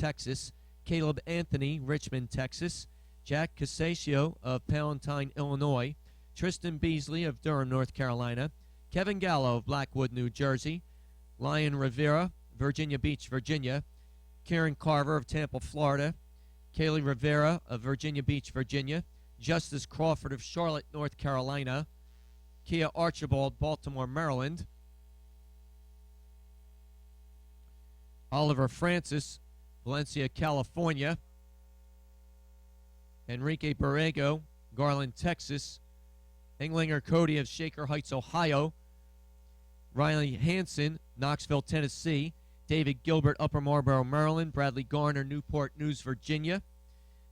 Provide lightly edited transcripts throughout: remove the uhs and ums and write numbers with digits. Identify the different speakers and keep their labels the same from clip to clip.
Speaker 1: Texas. Caleb Anthony, Richmond, Texas. Jack Casasio of Palatine, Illinois. Tristan Beasley of Durham, North Carolina. Kevin Gallo of Blackwood, New Jersey. Lion Rivera, Virginia Beach, Virginia. Karen Carver of Tampa, Florida. Kaylee Rivera of Virginia Beach, Virginia. Justice Crawford of Charlotte, North Carolina. Kia Archibald, Baltimore, Maryland. Oliver Francis, Valencia, California. Enrique Borrego, Garland, Texas. Englinger Cody of Shaker Heights, Ohio. Riley Hansen, Knoxville, Tennessee. David Gilbert, Upper Marlboro, Maryland. Bradley Garner, Newport News, Virginia.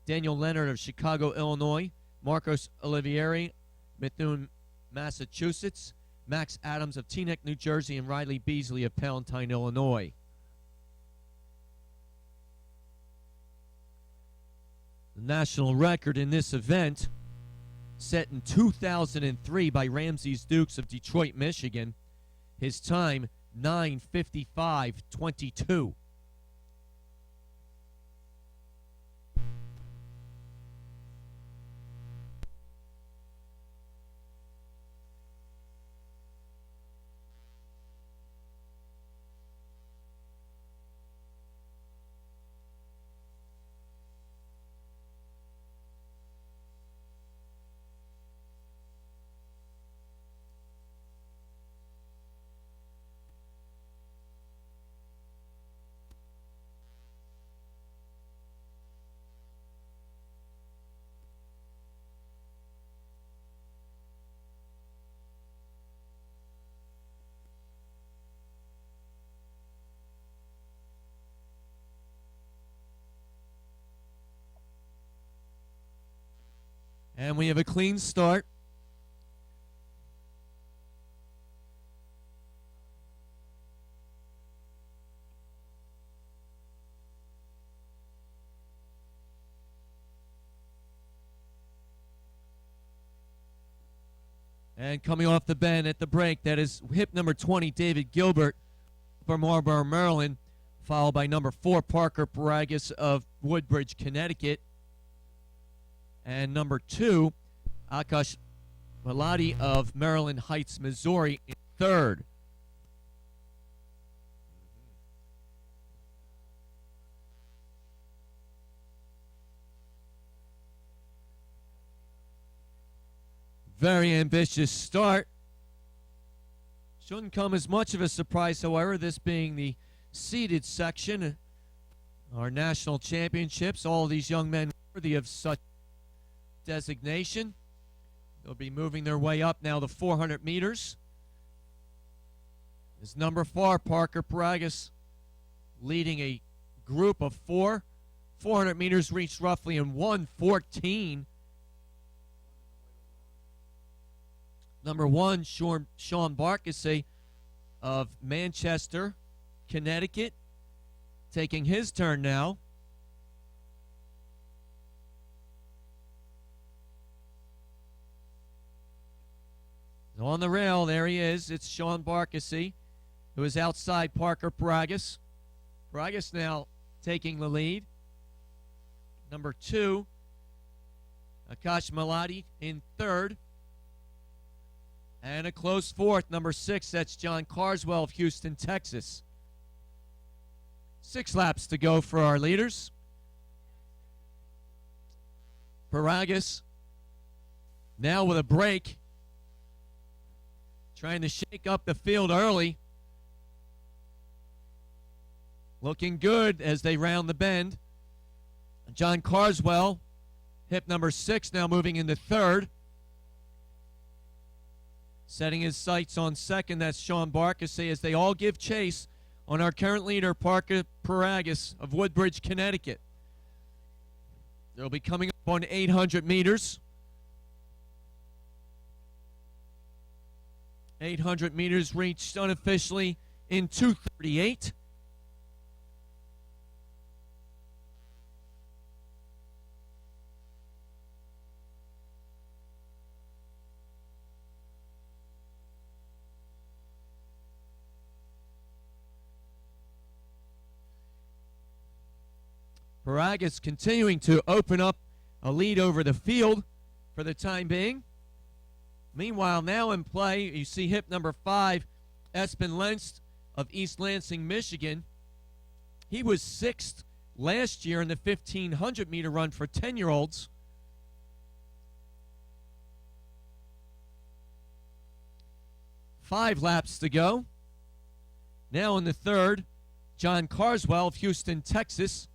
Speaker 1: Daniel Leonard of Chicago, Illinois. Marcos Olivieri, Methuen, Massachusetts. Max Adams of Teaneck, New Jersey. And Riley Beasley of Palatine, Illinois. The national record in this event, set in 2003 by Ramses Dukes of Detroit, Michigan. His time, 9:55:22. And we have a clean start. And coming off the bend at the break, that is hip number 20, David Gilbert from Marlboro, Maryland, followed by number 4, Parker Paragas of Woodbridge, Connecticut. And number 2, Akash Malati of Maryland Heights, Missouri, in third. Very ambitious start. Shouldn't come as much of a surprise, however, this being the seeded section. Our national championships, all of these young men worthy of such designation. They'll be moving their way up now to 400 meters. As number 4, Parker Paragas, leading a group of 4. 400 meters reached roughly in 1:14. Number 1, Sean Barkasay of Manchester, Connecticut, taking his turn now. On the rail, there he is. It's Sean Barkasay, who is outside Parker Paragas. Paragas now taking the lead. Number 2, Akash Malati in third. And a close fourth, number 6, that's John Carswell of Houston, Texas. 6 laps to go for our leaders. Paragas now with a break, trying to shake up the field early. Looking good as they round the bend. John Carswell, hip number 6, now moving into third. Setting his sights on second, that's Sean Barkasay, as they all give chase on our current leader, Parker Paragas of Woodbridge, Connecticut. They'll be coming up on 800 meters. 800 meters reached unofficially in 2:38. Paragas continuing to open up a lead over the field for the time being. Meanwhile, now in play, you see hip number 5, Espen Lenst of East Lansing, Michigan. He was 6th last year in the 1,500-meter run for 10-year-olds. Five laps to go. Now in the third, John Carswell of Houston, Texas.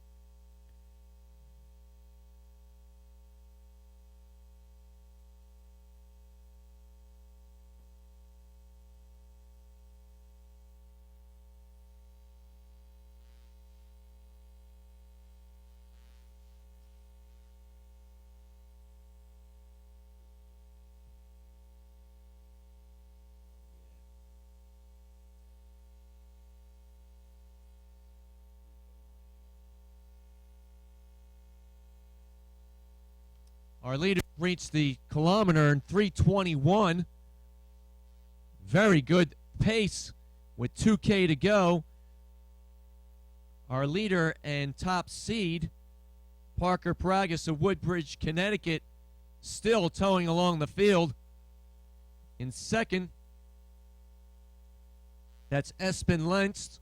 Speaker 1: Our leader reached the kilometer in 3:21. Very good pace with 2K to go. Our leader and top seed, Parker Paragas of Woodbridge, Connecticut, still towing along the field. In second, that's Espen Lenst.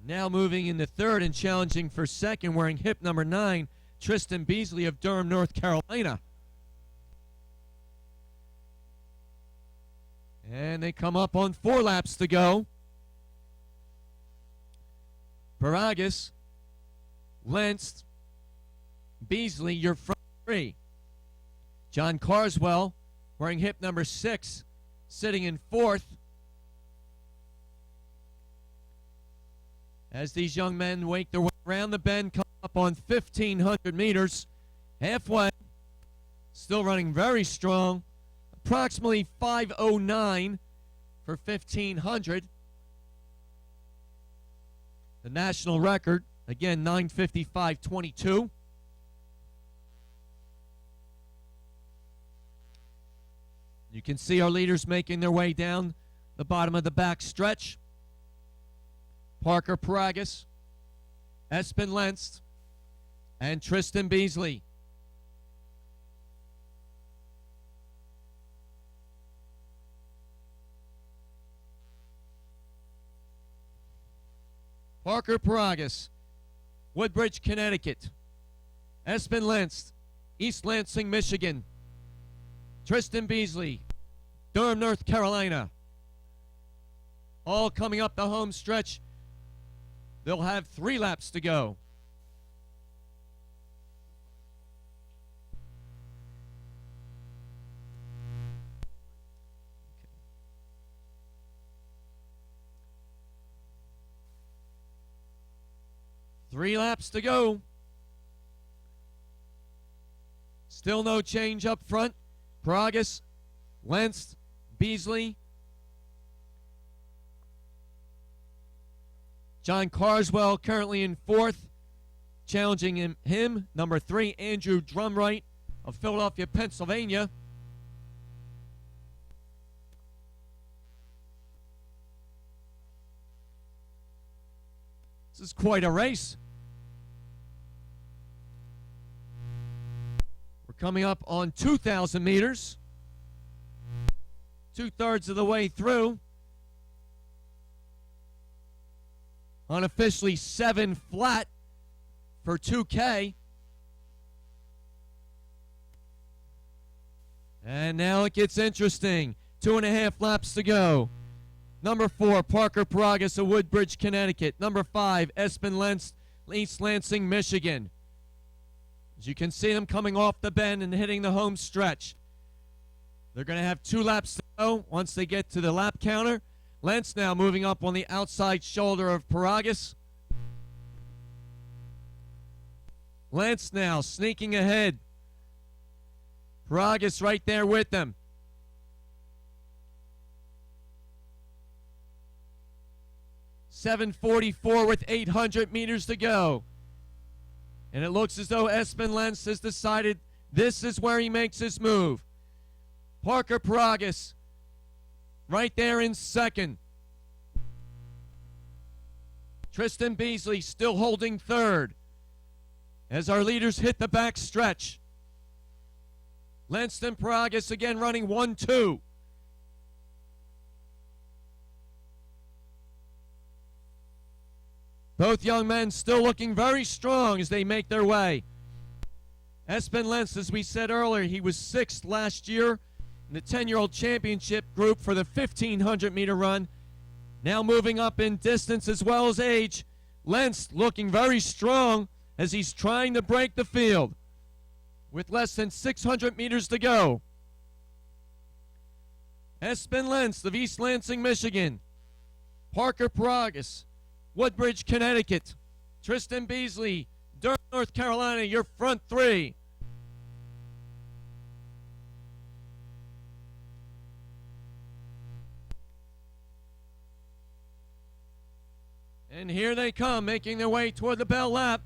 Speaker 1: Now moving into third and challenging for second, wearing hip number 9, Tristan Beasley of Durham, North Carolina. And they come up on 4 laps to go. Paragas, Lenst, Beasley, your front 3. John Carswell, wearing hip number 6, sitting in 4th. As these young men make their way around the bend, come up on 1,500 meters, halfway, still running very strong, approximately 5:09 for 1,500. The national record, again, 9:55.22. You can see our leaders making their way down the bottom of the back stretch. Parker Paragas, Espen Lenst, and Tristan Beasley. Parker Paragas, Woodbridge, Connecticut. Espen Lenst, East Lansing, Michigan. Tristan Beasley, Durham, North Carolina. All coming up the home stretch. They'll have 3 laps to go. Okay. 3 laps to go. Still no change up front. Paragas, Lenst, Beasley, John Carswell currently in 4th. Challenging him, number 3, Andrew Drumright of Philadelphia, Pennsylvania. This is quite a race. We're coming up on 2,000 meters. 2/3 of the way through. Unofficially 7 flat for 2K. And now it gets interesting. 2.5 laps to go. Number 4, Parker Paragas of Woodbridge, Connecticut. Number 5, Espen Lenst, East Lansing, Michigan. As you can see them coming off the bend and hitting the home stretch. They're going to have 2 laps to go once they get to the lap counter. Lenst now moving up on the outside shoulder of Paragas. Lenst now sneaking ahead. Paragas right there with them. .744 with 800 meters to go. And it looks as though Espen Lenst has decided this is where he makes his move. Parker Paragas right there in second. Tristan Beasley still holding third as our leaders hit the back stretch. Lanston Paragas again running 1-2. Both young men still looking very strong as they make their way. Espen Lentz, as we said earlier, he was 6th last year in the 10-year-old championship group for the 1,500-meter run. Now moving up in distance as well as age. Lentz looking very strong as he's trying to break the field with less than 600 meters to go. Espen Lentz of East Lansing, Michigan. Parker Paragas, Woodbridge, Connecticut. Tristan Beasley, Durham, North Carolina, your front three. And here they come, making their way toward the bell lap.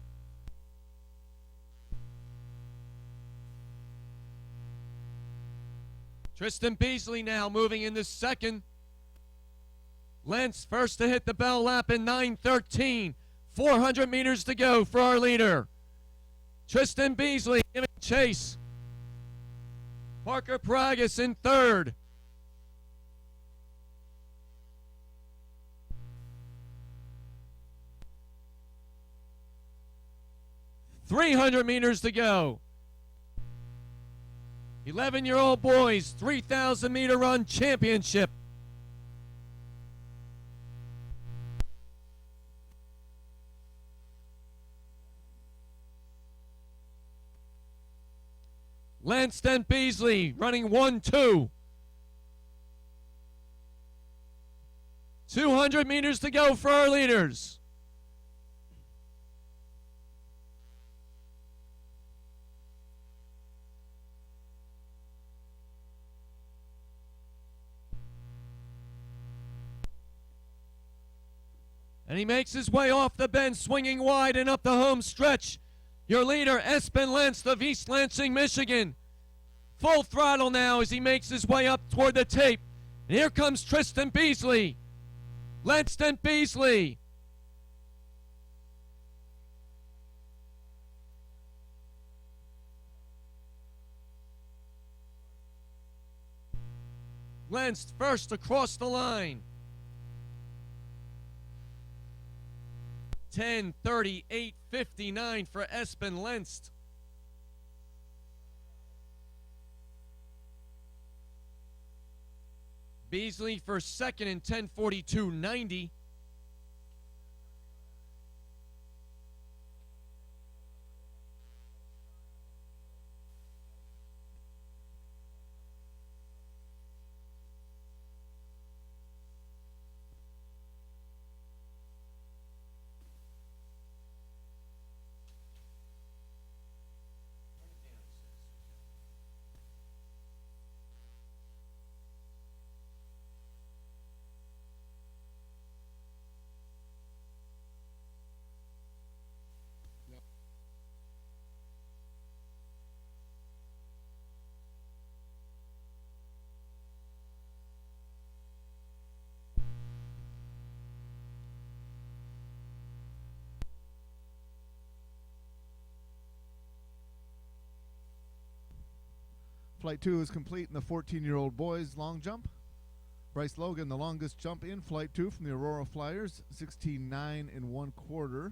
Speaker 1: Tristan Beasley now moving into second. Lentz first to hit the bell lap in 9:13. 400 meters to go for our leader. Tristan Beasley giving chase. Parker Paragas in third. .300 meters to go. 11-year-old boys 3,000 meter run championship. Lanston Beasley running 1-2. 200 meters to go for our leaders. And he makes his way off the bend, swinging wide and up the home stretch. Your leader, Espen Lentz of East Lansing, Michigan. Full throttle now as he makes his way up toward the tape. And here comes Tristan Beasley. Lanston Beasley. Lentz first across the line. 10:38:59 for Espen Lentz. Beasley for second in 10:42:90.
Speaker 2: Flight 2 is complete in the 14-year-old boys long jump. Bryce Logan, the longest jump in Flight 2 from the Aurora Flyers, 16.9 1/4.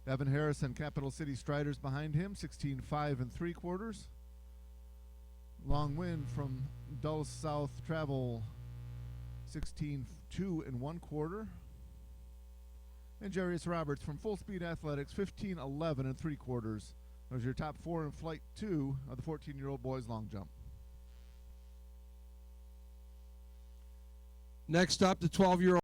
Speaker 2: Devin Harris and Capital City Striders behind him, 16.5 3/4. Long win from Dulles South Travel, 16.2 1/4. And Jarius Roberts from Full Speed Athletics, 15.11 3/4. Those are your top four in Flight 2 of the 14-year-old boys long jump.
Speaker 3: Next up, the 12-year-old